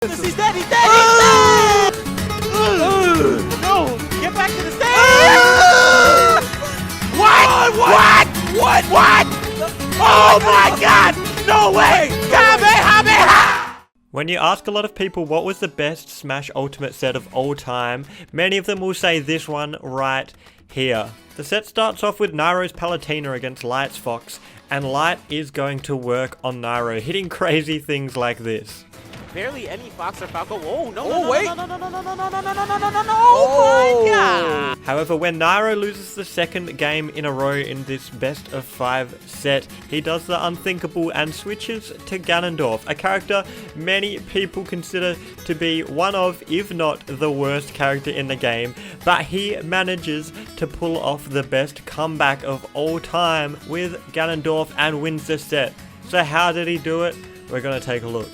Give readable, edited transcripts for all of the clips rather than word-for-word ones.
He's dead! He's dead! He's dead! No! Get back to the stage! What? Oh my god! No way! Kamehameha! When you ask a lot of people what was the best Smash Ultimate set of all time, many of them will say this one right here. The set starts off with Nairo's Palutena against Light's Fox, and Light is going to work on Nairo, hitting crazy things like this. Barely any Fox or Falco. Oh, no, Oh, no, wait. no, no, no, no, no, no, no, no, no, no, no, no, no, oh my god! However, when Nairo loses the second game in a row in this best of 5 set, he does the unthinkable and switches to Ganondorf, a character many people consider to be one of, if not the worst character in the game, but he manages to pull off the best comeback of all time with Ganondorf and wins the set. So how did he do it? We're gonna take a look.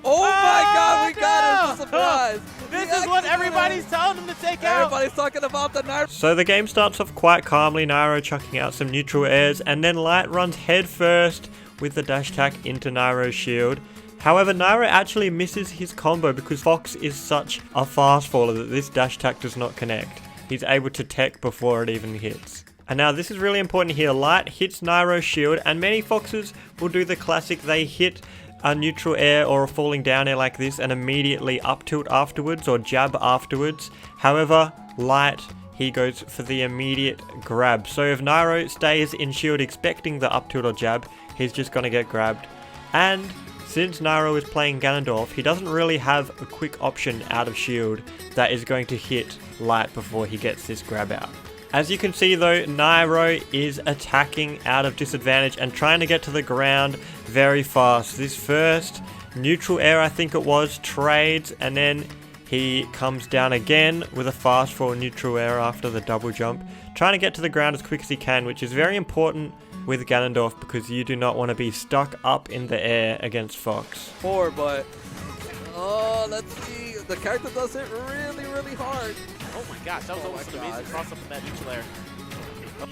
Oh my god, we got it! It's a surprise! This is what everybody's telling him to take out! Everybody's talking about the Nairo. So the game starts off quite calmly, Nairo chucking out some neutral airs, and then Light runs head first with the dash attack into Nairo's shield. However, Nairo actually misses his combo because Fox is such a fast faller that this dash attack does not connect. He's able to tech before it even hits. And now this is really important here. Light hits Nairo's shield, and many Foxes will do the classic, they hit a neutral air or a falling down air like this and immediately up tilt afterwards or jab afterwards. However, Light, he goes for the immediate grab. So if Nairo stays in shield expecting the up tilt or jab, he's just going to get grabbed. And since Nairo is playing Ganondorf, he doesn't really have a quick option out of shield that is going to hit Light before he gets this grab out. As you can see though, Nairo is attacking out of disadvantage and trying to get to the ground very fast. This first neutral air, I think it was, trades, and then he comes down again with a fast fall neutral air after the double jump, trying to get to the ground as quick as he can, which is very important with Ganondorf because you do not want to be stuck up in the air against Fox. But oh, let's see. The character does it really hard. Oh my gosh, that was almost an amazing cross up with that neutral air.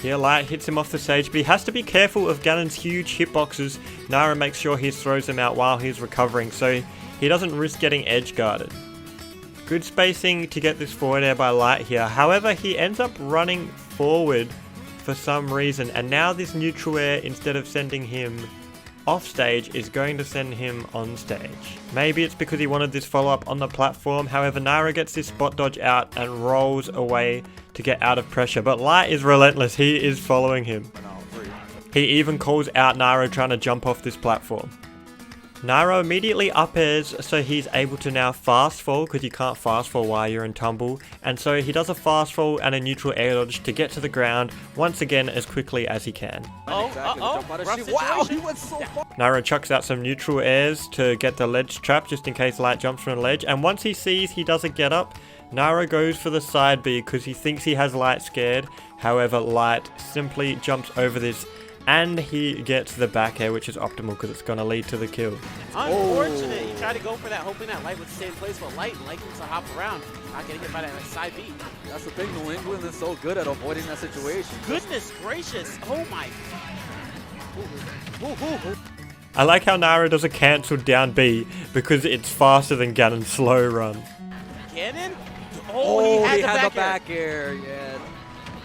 Here, Light hits him off the stage, but he has to be careful of Ganon's huge hitboxes. Nairo makes sure he throws them out while he's recovering, so he doesn't risk getting edge guarded. Good spacing to get this forward air by Light here. However, he ends up running forward for some reason, and now this neutral air, instead of sending him off stage, is going to send him on stage. Maybe it's because he wanted this follow-up on the platform. However, Nairo gets this spot dodge out and rolls away to get out of pressure, but Light is relentless. He is following him. He even calls out Nairo trying to jump off this platform. Nairo immediately up airs, so he's able to now fast fall because you can't fast fall while you're in tumble, and so he does a fast fall and a neutral air dodge to get to the ground once again as quickly as he can. Wow, he went so far. Nairo chucks out some neutral airs to get the ledge trap just in case Light jumps from a ledge, and once he sees he doesn't get up, Nairo goes for the side B because he thinks he has Light scared. However, Light simply jumps over this and he gets the back air, which is optimal because it's going to lead to the kill. Unfortunate. He tried to go for that, hoping that Light would stay in place, but Light likes to hop around, not getting hit by that side B. That's the thing, New England is so good at avoiding that situation. Goodness gracious. Oh my. I like how Nairo does a cancel down B because it's faster than Ganon's slow run. Ganon? Oh, he he had had the back air. Yeah.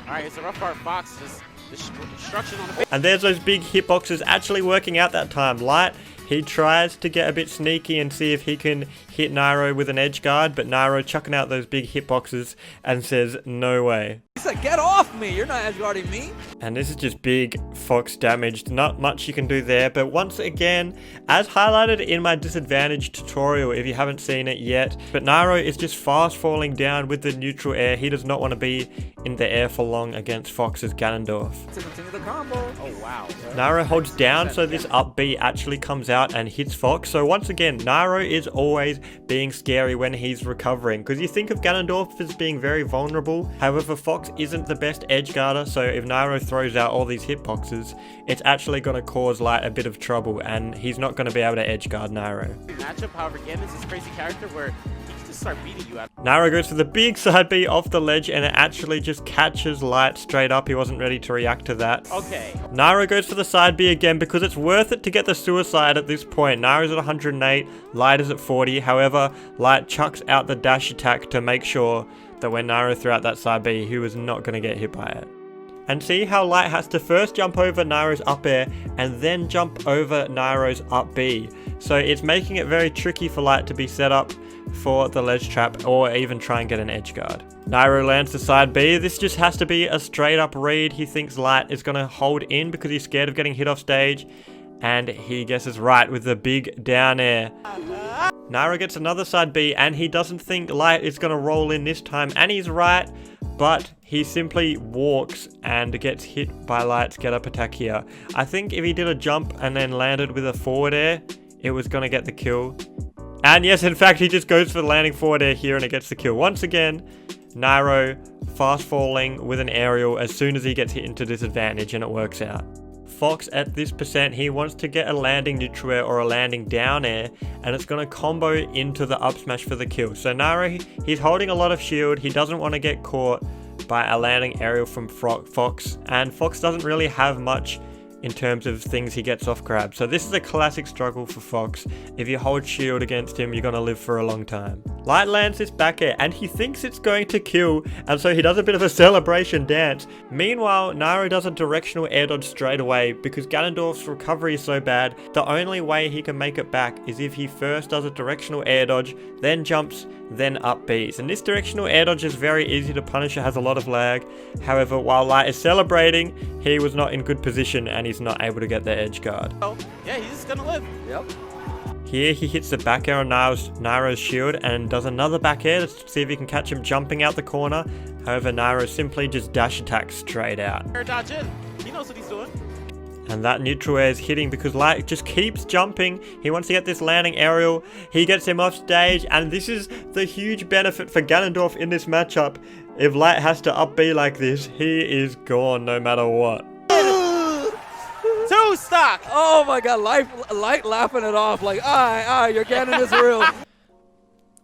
Alright, it's a rough part. Fox just destruction on the base. And there's those big hitboxes actually working out that time. Light, he tries to get a bit sneaky and see if he can hit Nairo with an edge guard, but Nairo chucking out those big hitboxes and says, no way. He said, get off me. You're not edge guarding me. And this is just big Fox damage. Not much you can do there, but once again, as highlighted in my disadvantage tutorial, if you haven't seen it yet, but Nairo is just fast falling down with the neutral air. He does not want to be in the air for long against Fox's Ganondorf. Continue the combo. Oh wow. Nairo holds down so this up B actually comes out and hits Fox. So once again, Nairo is always being scary when he's recovering because you think of Ganondorf as being very vulnerable. However, Fox isn't the best edge guarder, so if Nairo throws out all these hitboxes, it's actually going to cause Light a bit of trouble and he's not going to be able to edge guard Nairo. Matchup, however, Ganon's this crazy character where he can just start beating you out. Nairo goes for the big side B off the ledge, and it actually just catches Light straight up. He wasn't ready to react to that. Okay. Nairo goes for the side B again because it's worth it to get the suicide at this point. Nairo's at 108, Light is at 40. However, Light chucks out the dash attack to make sure that when Nairo threw out that side B, he was not going to get hit by it. And see how Light has to first jump over Nairo's up air and then jump over Nairo's up B. So it's making it very tricky for Light to be set up for the ledge trap or even try and get an edge guard. Nairo lands the side B. This just has to be a straight up read. He thinks Light is going to hold in because he's scared of getting hit off stage. And he guesses right with the big down air. Nairo gets another side B and he doesn't think Light is going to roll in this time. And he's right. But he simply walks and gets hit by Light's get up attack here. I think if he did a jump and then landed with a forward air, it was going to get the kill. And yes, in fact, he just goes for the landing forward air here and it gets the kill. Once again, Nairo fast falling with an aerial as soon as he gets hit into disadvantage, and it works out. Fox at this percent, he wants to get a landing neutral air or a landing down air, and it's going to combo into the up smash for the kill. So Nairo, he's holding a lot of shield. He doesn't want to get caught by a landing aerial from Fox, and Fox doesn't really have much in terms of things he gets off grab. So this is a classic struggle for Fox. If you hold shield against him, you're going to live for a long time. Light lands this back air and he thinks it's going to kill, and so he does a bit of a celebration dance. Meanwhile, Nairo does a directional air dodge straight away because Ganondorf's recovery is so bad. The only way he can make it back is if he first does a directional air dodge, then jumps, then up Bs. And this directional air dodge is very easy to punish. It has a lot of lag. However, while Light is celebrating, he was not in good position and he's not able to get the edge guard. Oh, yeah, he's just gonna live. Yep. Here he hits the back air on Nairo's shield and does another back air to see if he can catch him jumping out the corner. However, Nairo simply just dash attacks straight out. Air dodge in. He knows what he's doing. And that neutral air is hitting because Light just keeps jumping. He wants to get this landing aerial. He gets him off stage, and this is the huge benefit for Ganondorf in this matchup. If Light has to up B like this, he is gone no matter what. Two stock! Oh my god, Light laughing it off like, your Ganon is real.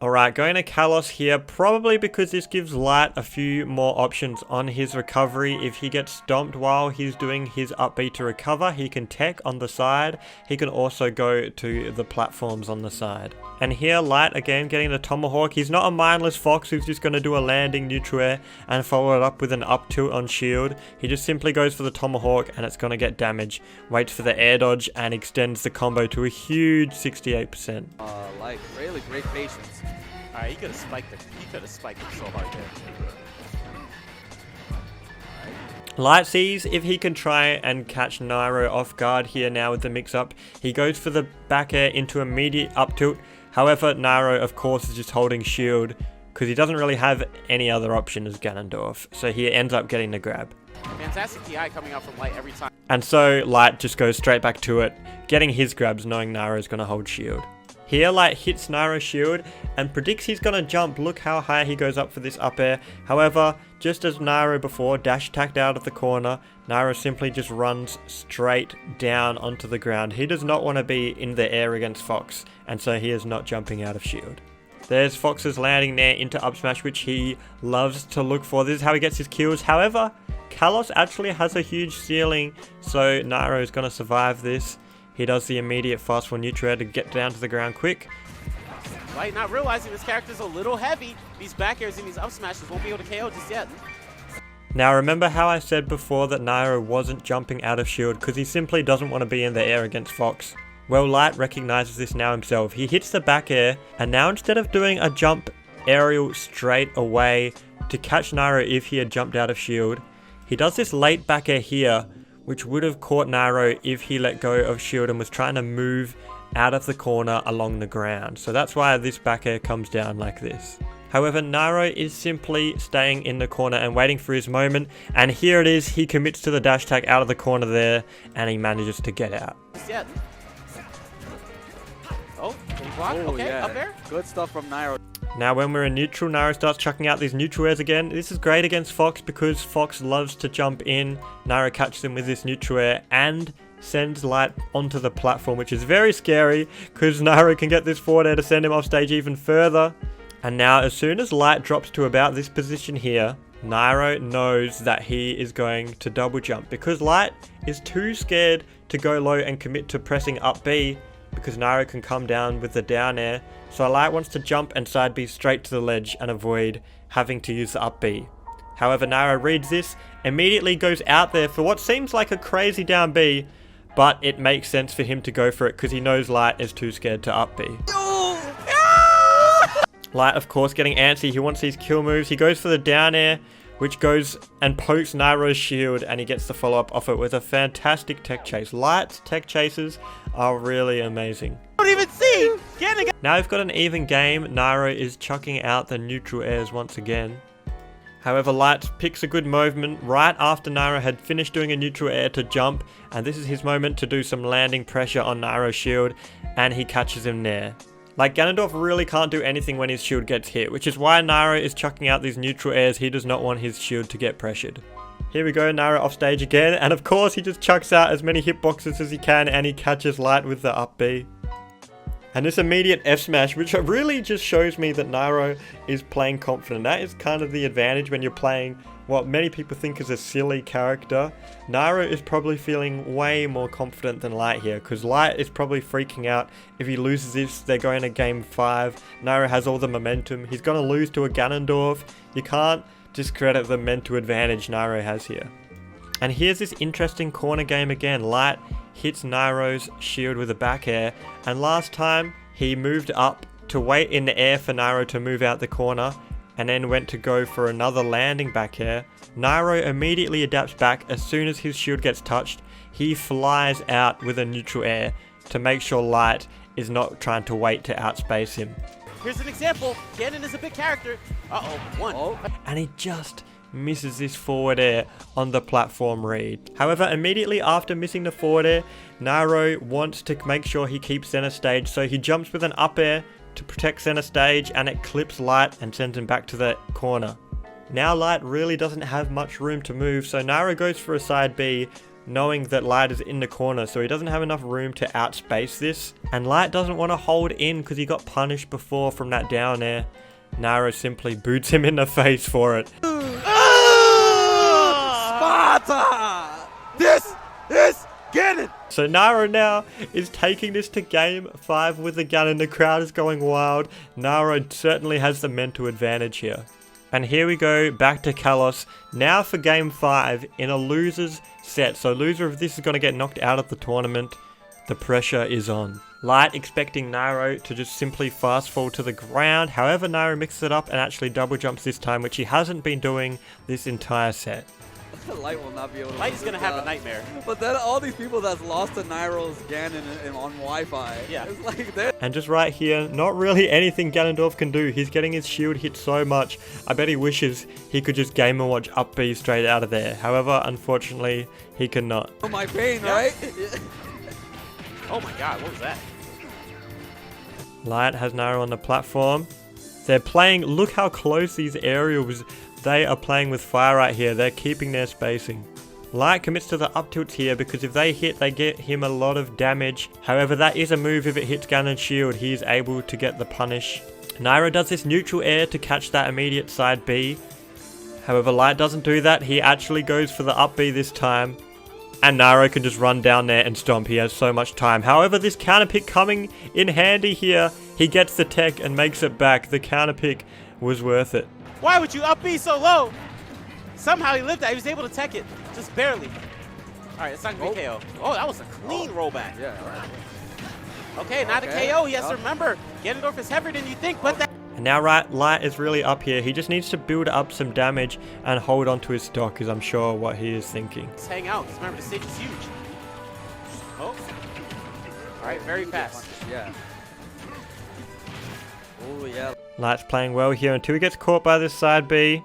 Alright, going to Kalos here, probably because this gives Light a few more options on his recovery. If he gets stomped while he's doing his up B to recover, he can tech on the side. He can also go to the platforms on the side. And here, Light again getting the tomahawk. He's not a mindless Fox who's just going to do a landing neutral air and follow it up with an up tilt on shield. He just simply goes for the tomahawk and it's going to get damage. Waits for the air dodge and extends the combo to a huge 68%. Light, really great patience. Alright, he could have spiked it. He could have spiked it so hard there. Light sees if he can try and catch Nairo off guard here now with the mix-up. He goes for the back air into immediate up tilt. However, Nairo, of course, is just holding shield because he doesn't really have any other option as Ganondorf. So he ends up getting the grab. Fantastic TI coming out from Light every time. And so Light just goes straight back to it, getting his grabs knowing Nairo is going to hold shield. Here, Light hits Nairo's shield and predicts he's going to jump. Look how high he goes up for this up air. However, just as Nairo before dash attacked out of the corner, Nairo simply just runs straight down onto the ground. He does not want to be in the air against Fox, and so he is not jumping out of shield. There's Fox's landing there into up smash, which he loves to look for. This is how he gets his kills. However, Kalos actually has a huge ceiling, so Nairo is going to survive this. He does the immediate fast forward neutral air to get down to the ground quick. Light not realizing this character's a little heavy. These back airs and these up smashes won't be able to KO just yet. Now remember how I said before that Nairo wasn't jumping out of shield because he simply doesn't want to be in the air against Fox? Well, Light recognizes this now himself. He hits the back air, and now instead of doing a jump aerial straight away to catch Nairo if he had jumped out of shield, he does this late back air here, which would have caught Nairo if he let go of shield and was trying to move out of the corner along the ground. So that's why this back air comes down like this. However, Nairo is simply staying in the corner and waiting for his moment. And here it is, he commits to the dash tag out of the corner there, and he manages to get out. Yet. Oh, did he block? Okay, yeah. Up there. Good stuff from Nairo. Now when we're in neutral, Nairo starts chucking out these neutral airs again. This is great against Fox because Fox loves to jump in. Nairo catches him with this neutral air and sends Light onto the platform, which is very scary because Nairo can get this forward air to send him off stage even further. And now as soon as Light drops to about this position here, Nairo knows that he is going to double jump because Light is too scared to go low and commit to pressing up B because Nairo can come down with the down air. So Light wants to jump and side B straight to the ledge and avoid having to use the up B. However, Nairo reads this, immediately goes out there for what seems like a crazy down B, but it makes sense for him to go for it because he knows Light is too scared to up B. Light, of course, getting antsy. He wants these kill moves. He goes for the down air, which goes and pokes Nairo's shield, and he gets the follow-up off it with a fantastic tech chase. Light's tech chases are really amazing. Don't even see! Now we've got an even game. Nairo is chucking out the neutral airs once again. However, Light picks a good movement right after Nairo had finished doing a neutral air to jump, and this is his moment to do some landing pressure on Nairo's shield, and he catches him there. Like, Ganondorf really can't do anything when his shield gets hit, which is why Nairo is chucking out these neutral airs. He does not want his shield to get pressured. Here we go, Nairo off stage again, and of course he just chucks out as many hitboxes as he can, and he catches Light with the up B. And this immediate F smash, which really just shows me that Nairo is playing confident. That is kind of the advantage when you're playing what many people think is a silly character. Nairo is probably feeling way more confident than Light here, because Light is probably freaking out. If he loses this, they're going to game 5. Nairo has all the momentum. He's going to lose to a Ganondorf. You can't discredit the mental advantage Nairo has here. And here's this interesting corner game again. Light hits Nairo's shield with a back air, and last time he moved up to wait in the air for Nairo to move out the corner, and then went to go for another landing back air. Nairo immediately adapts back as soon as his shield gets touched. He flies out with a neutral air to make sure Light is not trying to wait to outspace him. Here's an example. Ganon is a big character. Uh-oh, one. Oh. And he just misses this forward air on the platform read. However, immediately after missing the forward air, Nairo wants to make sure he keeps center stage, so he jumps with an up air to protect center stage, and it clips Light and sends him back to the corner. Now Light really doesn't have much room to move, so Nairo goes for a side B, knowing that Light is in the corner, so he doesn't have enough room to outspace this. And Light doesn't want to hold in because he got punished before from that down air. Nairo simply boots him in the face for it. Sparta! This is Ganon! So Nairo now is taking this to game 5 with the Ganon. The crowd is going wild. Nairo certainly has the mental advantage here. And here we go back to Kalos. Now for game 5 in a loser's set. So loser of this is going to get knocked out of the tournament. The pressure is on. Light expecting Nairo to just simply fast fall to the ground. However, Nairo mixes it up and actually double jumps this time, which he hasn't been doing this entire set. Light will not be able to. Light is gonna have a nightmare. But then all these people that's lost to Nairo's Ganon on Wi-Fi. Yeah. It's like they're. And just right here, not really anything Ganondorf can do. He's getting his shield hit so much. I bet he wishes he could just Game & Watch up B straight out of there. However, unfortunately, he cannot. Oh my pain, right? Oh my god, what was that? Light has Nairo on the platform. They're playing, look how close these aerials, they are playing with fire right here. They're keeping their spacing. Light commits to the up tilts here because if they hit, they get him a lot of damage. However, that is a move if it hits Ganon's shield. He is able to get the punish. Nairo does this neutral air to catch that immediate side B. However, Light doesn't do that. He actually goes for the up B this time. And Nairo can just run down there and stomp. He has so much time. However, this counter pick coming in handy here. He gets the tech and makes it back. The counter pick was worth it. Why would you up B so low? Somehow he lived that. He was able to tech it. Just barely. Alright, it's not gonna be KO. Oh, that was a clean rollback. Yeah. Okay, not a KO. He has to remember, Ganondorf is heavier than you think, but that. And now Light is really up here. He just needs to build up some damage and hold on to his stock, is I'm sure what he is thinking. Let's hang out, because remember, the stage is huge. Oh. Alright, very fast. Yeah. Oh, yeah. Light's playing well here until he gets caught by this side B.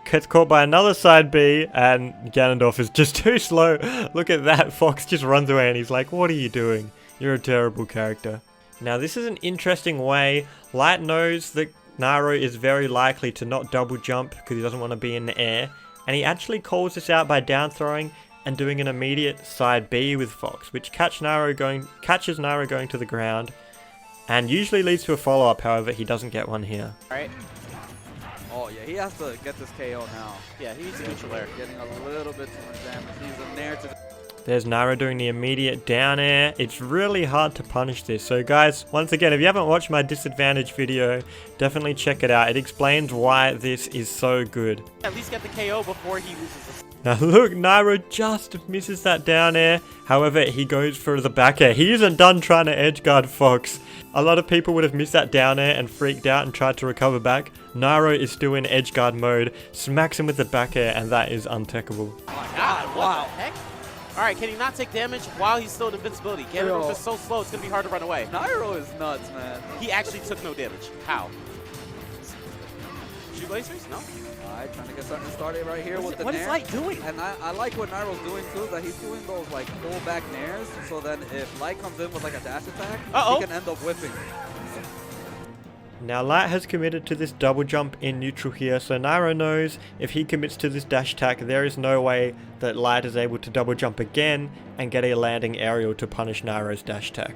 Gets caught by another side B, and Ganondorf is just too slow. Look at that. Fox just runs away and he's like, what are you doing? You're a terrible character. Now this is an interesting way. Light knows that Nairo is very likely to not double jump because he doesn't want to be in the air. And he actually calls this out by down throwing and doing an immediate side B with Fox, which catches Nairo going to the ground. and usually leads to a follow-up. However, he doesn't get one here. All right. Oh, yeah, he has to get this KO now. Yeah, he's neutral air. Getting a little bit too much damage. He's a Nair to the... There's Nairo doing the immediate down air. It's really hard to punish this. So guys, once again, if you haven't watched my disadvantage video, definitely check it out. It explains why this is so good. At least get the KO before he loses the... Now look, Nairo just misses that down air. However, he goes for the back air. He isn't done trying to edge guard Fox. A lot of people would have missed that down air and freaked out and tried to recover back. Nairo is still in edge guard mode, smacks him with the back air, and that is untechable. Oh my god, what the heck? Alright, can he not take damage while he's still in invincibility? Ganondorf is so slow, it's going to be hard to run away. Nairo is nuts, man. He actually took no damage. How? Shoot lasers? No? Alright, trying to get something started right here with the What is Nair. Light doing? And I like what Nairo's doing too, is that he's doing those like pull back Nairs, so then if Light comes in with like a dash attack, he can end up whipping. Now Light has committed to this double jump in neutral here, so Nairo knows if he commits to this dash attack, there is no way that Light is able to double jump again and get a landing aerial to punish Nairo's dash attack.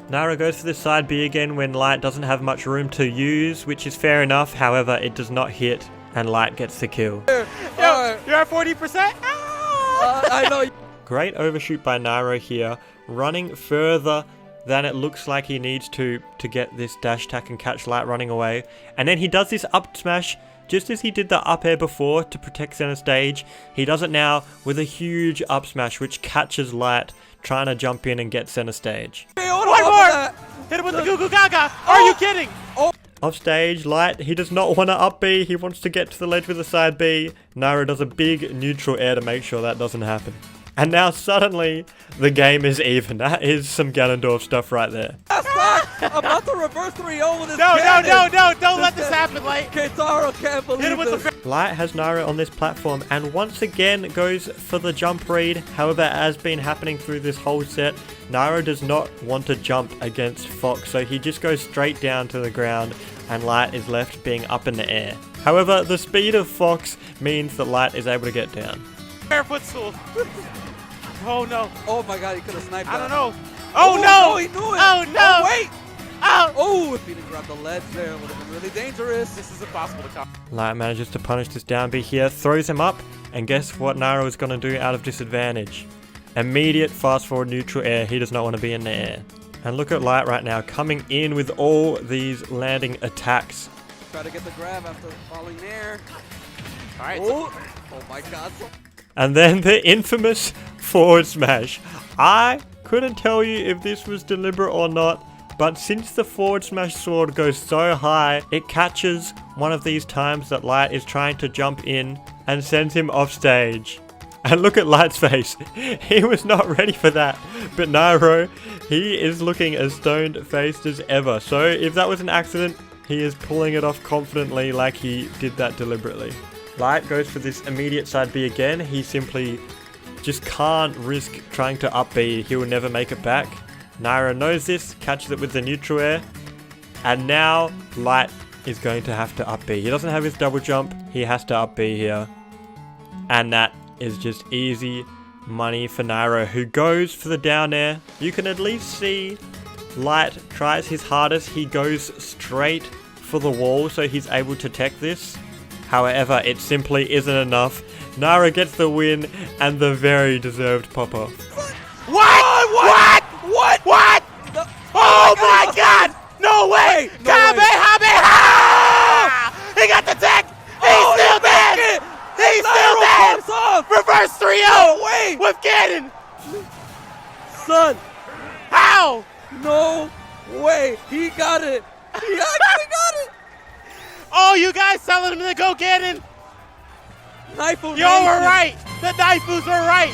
Nairo goes for this side B again when Light doesn't have much room to use, which is fair enough. However, it does not hit and Light gets the kill. Yo, you're at 40%? I know. Great overshoot by Nairo here, running further than it looks like he needs to get this dash attack and catch Light running away. And then he does this up smash just as he did the up air before to protect center stage. He does it now with a huge up smash which catches Light trying to jump in and get center stage. One more! Hit him with the Goo Goo Gaga! Are you kidding? Off stage, Light, he does not want to up B, he wants to get to the ledge with a side B. Nairo does a big neutral air to make sure that doesn't happen. And now suddenly, the game is even. That is some Ganondorf stuff right there. I'm about to reverse 3-0 with this No, cannon. don't let this happen, Light. Keitaro can't believe Hit him with this. the... Light has Nairo on this platform and once again goes for the jump read. However, as been happening through this whole set, Nairo does not want to jump against Fox, so he just goes straight down to the ground and Light is left being up in the air. However, the speed of Fox means that Light is able to get down. Air footstool. Oh no. Oh my god, he could have sniped I that. don't know. Oh no! He knew it. Oh no! Oh wait! Oh! Oh, if he didn't grab the ledge there, it would have been really dangerous. This is impossible to come. Light manages to punish this down B here, throws him up, and guess what Nairo is going to do out of disadvantage? Immediate fast forward neutral air, he does not want to be in the air. And look at Light right now, coming in with all these landing attacks. Try to get the grab after falling there. Alright. Oh my god. And then the infamous forward smash. I couldn't tell you if this was deliberate or not, but since the forward smash sword goes so high, it catches one of these times that Light is trying to jump in and sends him off stage. And look at Light's face. He was not ready for that. But Nairo, he is looking as stoned-faced as ever. So if that was an accident, he is pulling it off confidently like he did that deliberately. Light goes for this immediate side B again. He simply just can't risk trying to up B. He will never make it back. Nairo knows this, catches it with the neutral air. And now Light is going to have to up B. He doesn't have his double jump. He has to up B here. And that is just easy money for Nairo, who goes for the down air. You can at least see Light tries his hardest. He goes straight for the wall, so he's able to tech this. However, it simply isn't enough. Nairo gets the win and the very deserved pop-off. What? No. Oh my god! No way! No way. Kamehameha! He got the tech! He's still dead! He's still dead! Off. Reverse 3-0! No way! With Ganon! Son, How? no way! He got it! He actually got it! Oh, you guys telling him to go Ganon? Knife Yo, we're right! The Naifus were right!